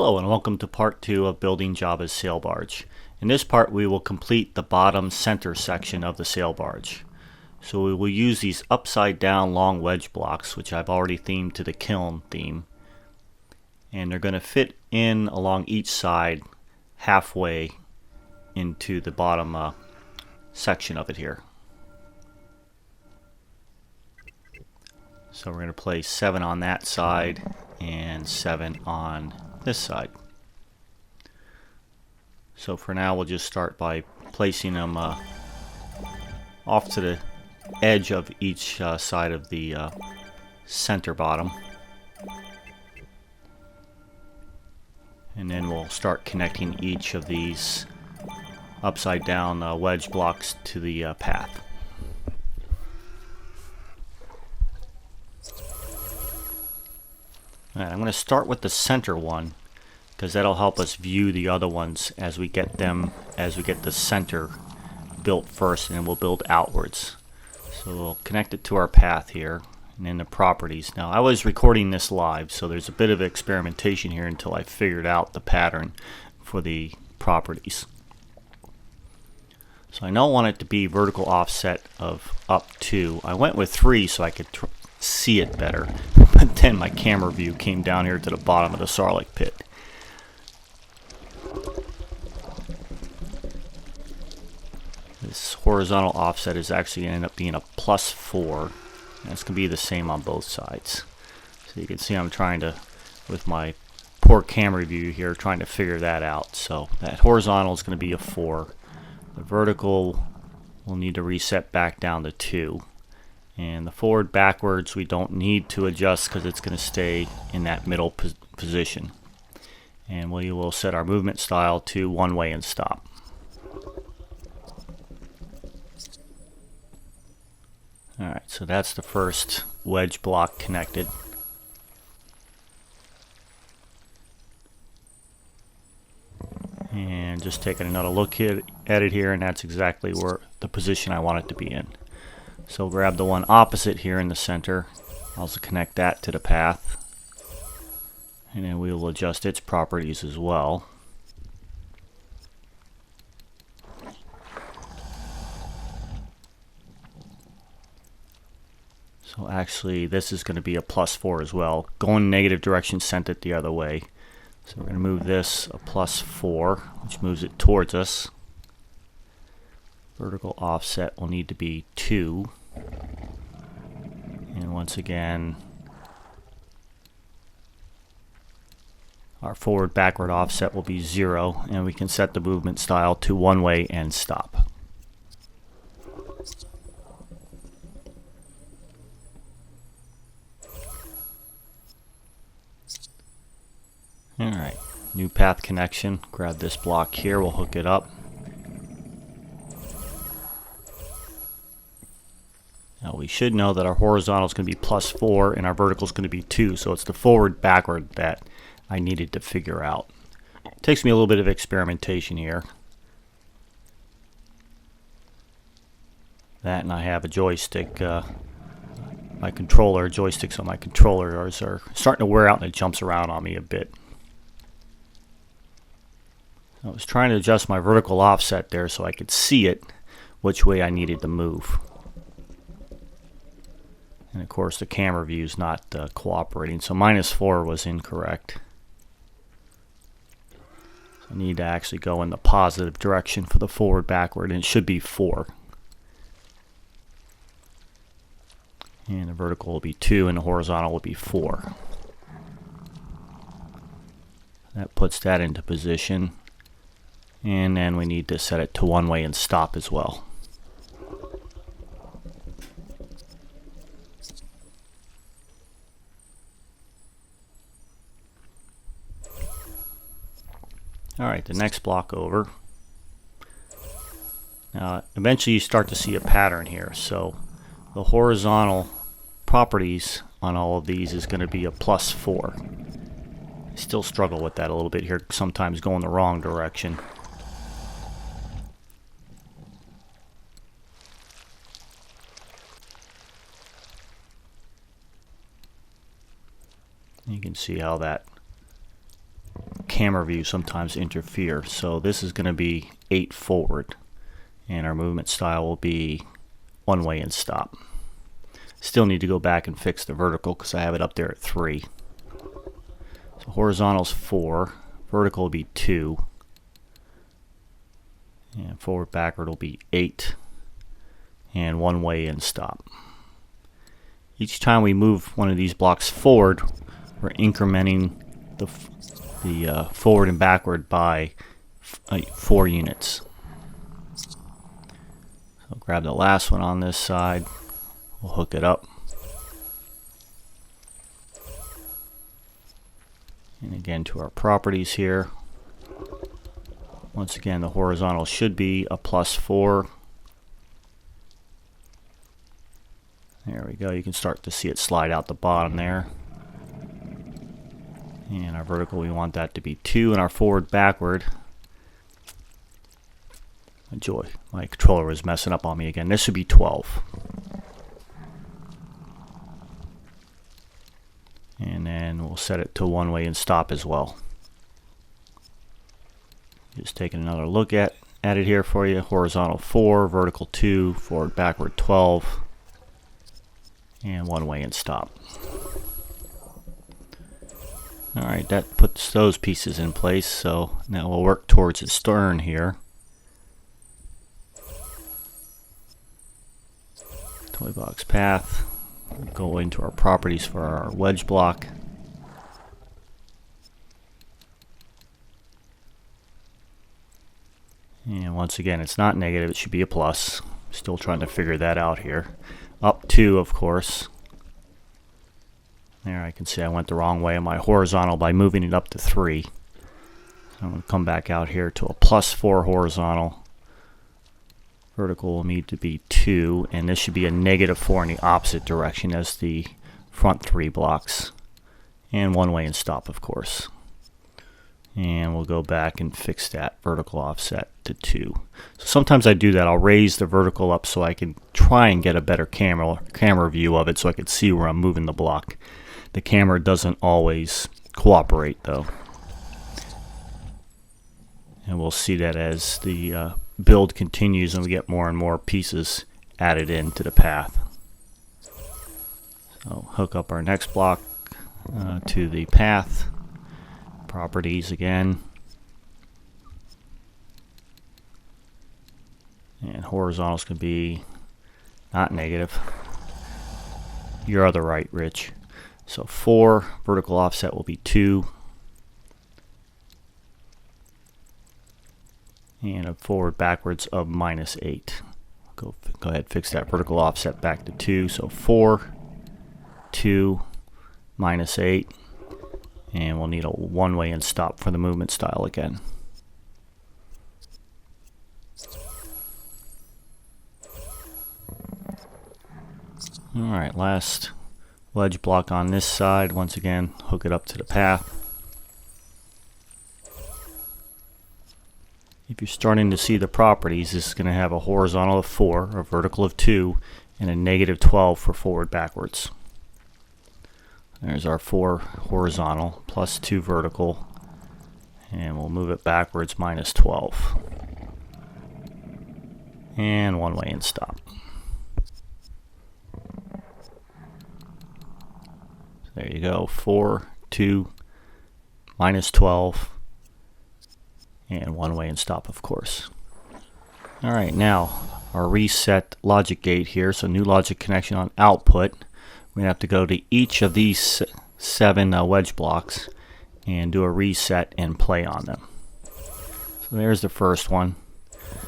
Hello and welcome to part 2 of building Jabba's sail barge. In this part we will complete the bottom center section of the sail barge. So we will use these upside down long wedge blocks, which I've already themed to the kiln theme. And they're going to fit in along each side halfway into the bottom section of it here. So we're going to place 7 on that side and 7 on this side. So for now we'll just start by placing them off to the edge of each side of the center bottom, and then we'll start connecting each of these upside down wedge blocks to the path. Alright, I'm going to start with the center one because that'll help us view the other ones as we get the center built first, and then we'll build outwards. So we'll connect it to our path here and then the properties. Now I was recording this live, so there's a bit of experimentation here until I figured out the pattern for the properties. So I don't want it to be vertical offset of up 2. I went with 3 so I could see it better, but then my camera view came down here to the bottom of the Sarlacc pit. This horizontal offset is actually going to end up being a +4, and it's going to be the same on both sides. So you can see I'm trying to, with my poor camera view here, trying to figure that out. So that horizontal is going to be a 4. The vertical will need to reset back down to 2. And the forward backwards we don't need to adjust because it's going to stay in that middle position. And we will set our movement style to one way and stop. Alright, so that's the first wedge block connected. And just taking another look at it here, and that's exactly where the position I want it to be in. So grab the one opposite here in the center, also connect that to the path, and then we will adjust its properties as well. So actually this is going to be a +4 as well. Going negative direction sent it the other way. So we're going to move this a +4, which moves it towards us. Vertical offset will need to be 2. And once again, our forward backward offset will be 0, and we can set the movement style to one way and stop. Alright, new path connection. Grab this block here, we'll hook it up. Now we should know that our horizontal is going to be +4 and our vertical is going to be 2, so it's the forward backward that I needed to figure out. It takes me a little bit of experimentation here. That, and I have a joystick. My controller, joysticks on my controller are starting to wear out, and it jumps around on me a bit. I was trying to adjust my vertical offset there so I could see it, which way I needed to move. And of course the camera view is not cooperating, so -4 was incorrect. So I need to actually go in the positive direction for the forward backward, and it should be 4. And the vertical will be 2 and the horizontal will be 4. That puts that into position, and then we need to set it to one way and stop as well. Alright, the next block over. Now, eventually you start to see a pattern here. So the horizontal properties on all of these is going to be a +4. I still struggle with that a little bit here, sometimes going the wrong direction. You can see how that camera view sometimes interfere. So this is going to be 8 forward, and our movement style will be one way and stop. Still need to go back and fix the vertical because I have it up there at 3. So horizontal's 4, vertical will be 2, and forward backward will be 8, and one way and stop. Each time we move one of these blocks forward, we're incrementing the forward and backward by 4 units. So grab the last one on this side, we'll hook it up, and again to our properties here. Once again, the horizontal should be a +4. There we go, you can start to see it slide out the bottom there. And our vertical, we want that to be 2, and our forward backward, joy, my controller was messing up on me again, this should be 12. And then we'll set it to one way and stop as well. Just taking another look at it here for you. Horizontal 4, vertical 2, forward backward 12, and one way and stop. Alright, that puts those pieces in place, so now we'll work towards the stern here. Toy box path. We'll go into our properties for our wedge block. And once again, it's not negative, it should be a plus. Still trying to figure that out here. Up 2, of course. There, I can see I went the wrong way on my horizontal by moving it up to 3. So I'm going to come back out here to a +4 horizontal. Vertical will need to be 2, and this should be a -4 in the opposite direction as the front 3 blocks. And one way and stop, of course. And we'll go back and fix that vertical offset to 2. So sometimes I do that. I'll raise the vertical up so I can try and get a better camera view of it so I can see where I'm moving the block. The camera doesn't always cooperate though. And we'll see that as the build continues and we get more and more pieces added into the path. So hook up our next block to the path. Properties again. And horizontals can be not negative. Your other right, Rich. So 4, vertical offset will be 2. And a forward backwards of -8. Go ahead, fix that vertical offset back to 2. So 4, 2, -8. And we'll need a one way and stop for the movement style again. Alright, last wedge block on this side. Once again, hook it up to the path. If you're starting to see the properties, this is going to have a horizontal of 4, a vertical of 2, and a -12 for forward backwards. There's our 4 horizontal plus 2 vertical, and we'll move it backwards -12. And one way and stop. So there you go, 4, 2, -12, and one way and stop, of course. Alright, now our reset logic gate here, so new logic connection on output. We're going to have to go to each of these 7 wedge blocks and do a reset and play on them. So there's the first one.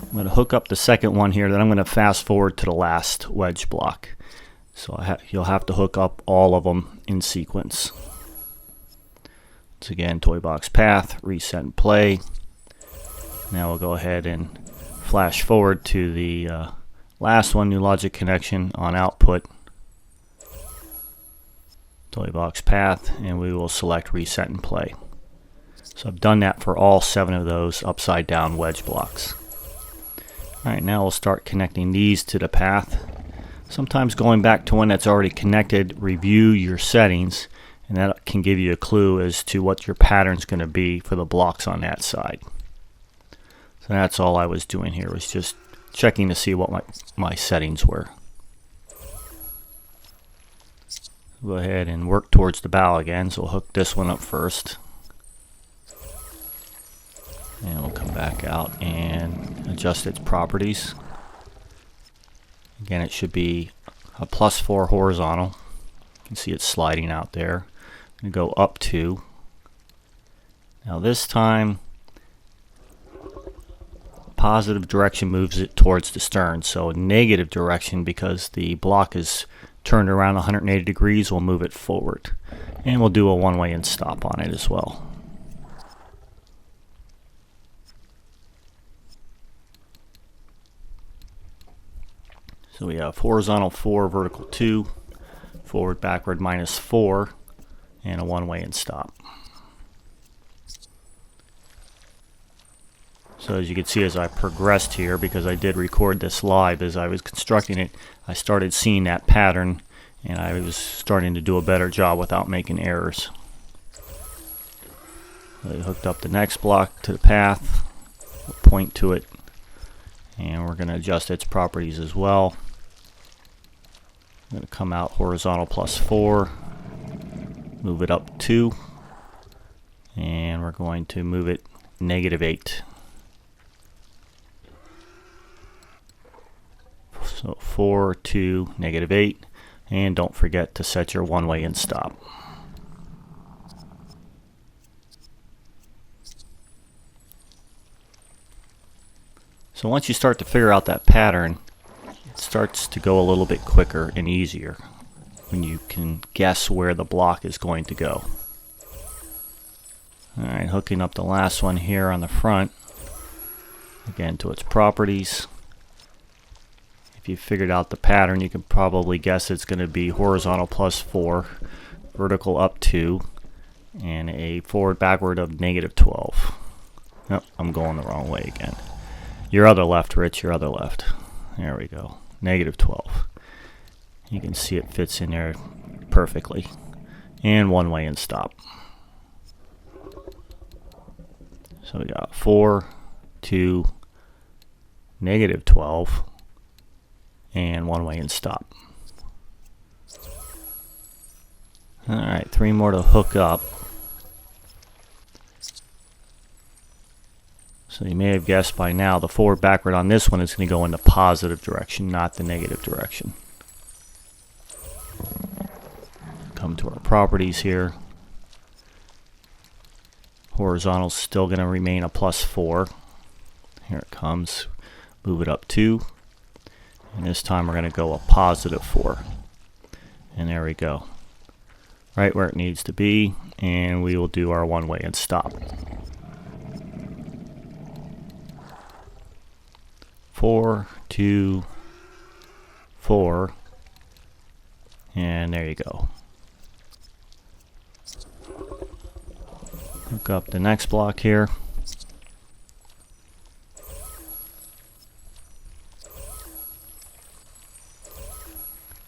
I'm going to hook up the second one here, then I'm going to fast forward to the last wedge block. So you'll have to hook up all of them in sequence. Once again, toy box path, reset and play. Now we'll go ahead and flash forward to the last one, new logic connection on output. Toy box path, and we will select reset and play. So I've done that for all 7 of those upside down wedge blocks. Alright, now we'll start connecting these to the path. Sometimes going back to one that's already connected, review your settings And that can give you a clue as to what your pattern's going to be for the blocks on that side. So that's all I was doing here, was just checking to see what my settings were. Go ahead and work towards the bow again, so we'll hook this one up first. And we'll come back out and adjust its properties. Again, it should be a +4 horizontal. You can see it sliding out there. I'm going to go up 2. Now this time, positive direction moves it towards the stern, so negative direction, because the block is turned around 180 degrees, will move it forward. And we'll do a one-way and stop on it as well. So we have horizontal 4, vertical 2, forward, backward -4, and a one-way and stop. So as you can see, as I progressed here, because I did record this live as I was constructing it, I started seeing that pattern, and I was starting to do a better job without making errors. I hooked up the next block to the path, we'll point to it, and we're going to adjust its properties as well. I'm going to come out horizontal +4, move it up 2, and we're going to move it -8. So 4, 2, -8, and don't forget to set your one-way and stop. So once you start to figure out that pattern, it starts to go a little bit quicker and easier when you can guess where the block is going to go. Alright, hooking up the last one here on the front, again to its properties. If you figured out the pattern, you can probably guess it's going to be horizontal +4, vertical up 2, and a forward backward of -12. Nope, I'm going the wrong way again. Your other left, Rich, your other left. There we go, -12. You can see it fits in there perfectly. And one way and stop. So we got 4, 2, -12, and one way and stop. Alright, 3 more to hook up. So you may have guessed by now, the forward backward on this one is going to go in the positive direction, not the negative direction. Come to our properties here. Horizontal is still going to remain a +4. Here it comes. Move it up 2. And this time we're going to go a +4. And there we go. Right where it needs to be. And we will do our one way and stop. 4, 2, 4. And there you go. Hook up the next block here.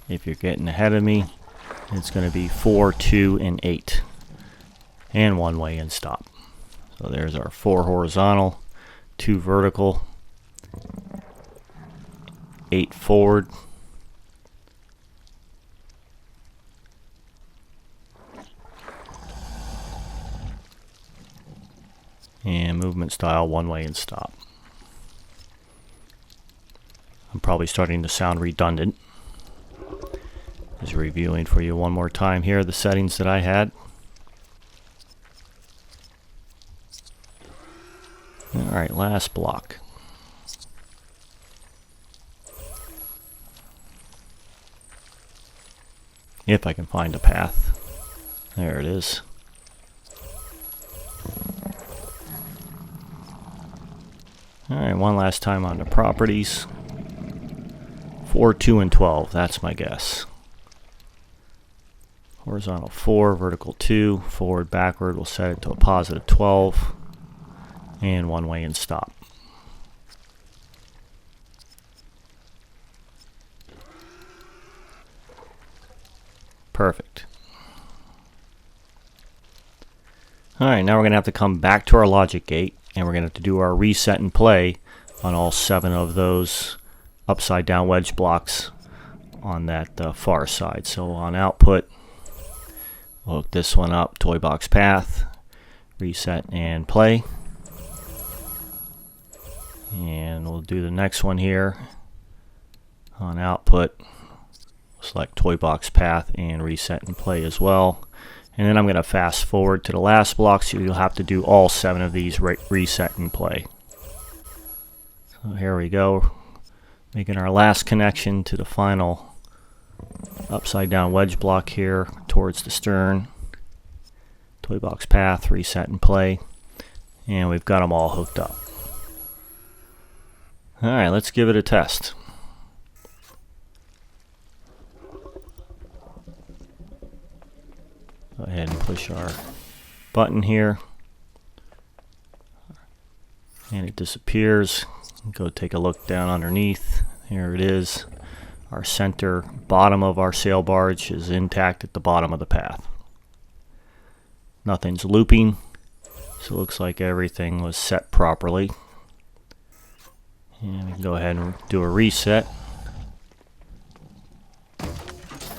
If you're getting ahead of me, it's going to be 4, 2, and 8. And one way and stop. So there's our 4 horizontal, 2 vertical, 8 forward, and movement style one way and stop. I'm probably starting to sound redundant. Just reviewing for you one more time here the settings that I had. Alright, last block. If I can find a path. There it is. Alright, one last time on the properties. 4, 2, and 12, that's my guess. Horizontal 4, vertical 2, forward, backward, we'll set it to a +12, and one way and stop. Perfect. Alright, now we're going to have to come back to our logic gate, and we're going to have to do our reset and play on all 7 of those upside down wedge blocks on that far side. So on output, we'll hook this one up, toy box path, reset and play. And we'll do the next one here. On output, select toy box path and reset and play as well. And then I'm going to fast forward to the last block, so you'll have to do all 7 of these reset and play. So here we go, making our last connection to the final upside down wedge block here towards the stern. Toy box path, reset and play, and we've got them all hooked up. Alright, let's give it a test. Go ahead and push our button here, and it disappears. Go take a look down underneath. Here it is. Our center bottom of our sail barge is intact at the bottom of the path. Nothing's looping, so it looks like everything was set properly. And we can go ahead and do a reset.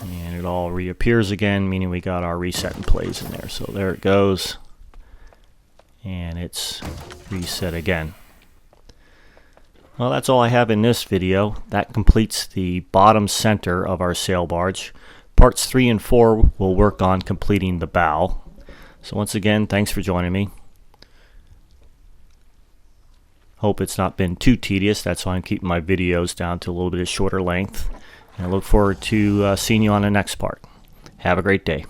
And it all reappears again, meaning we got our reset and plays in there. So there it goes. And it's reset again. Well, that's all I have in this video. That completes the bottom center of our sail barge. Parts 3 and 4 will work on completing the bow. So once again, thanks for joining me. Hope it's not been too tedious. That's why I'm keeping my videos down to a little bit of shorter length. And I look forward to seeing you on the next part. Have a great day.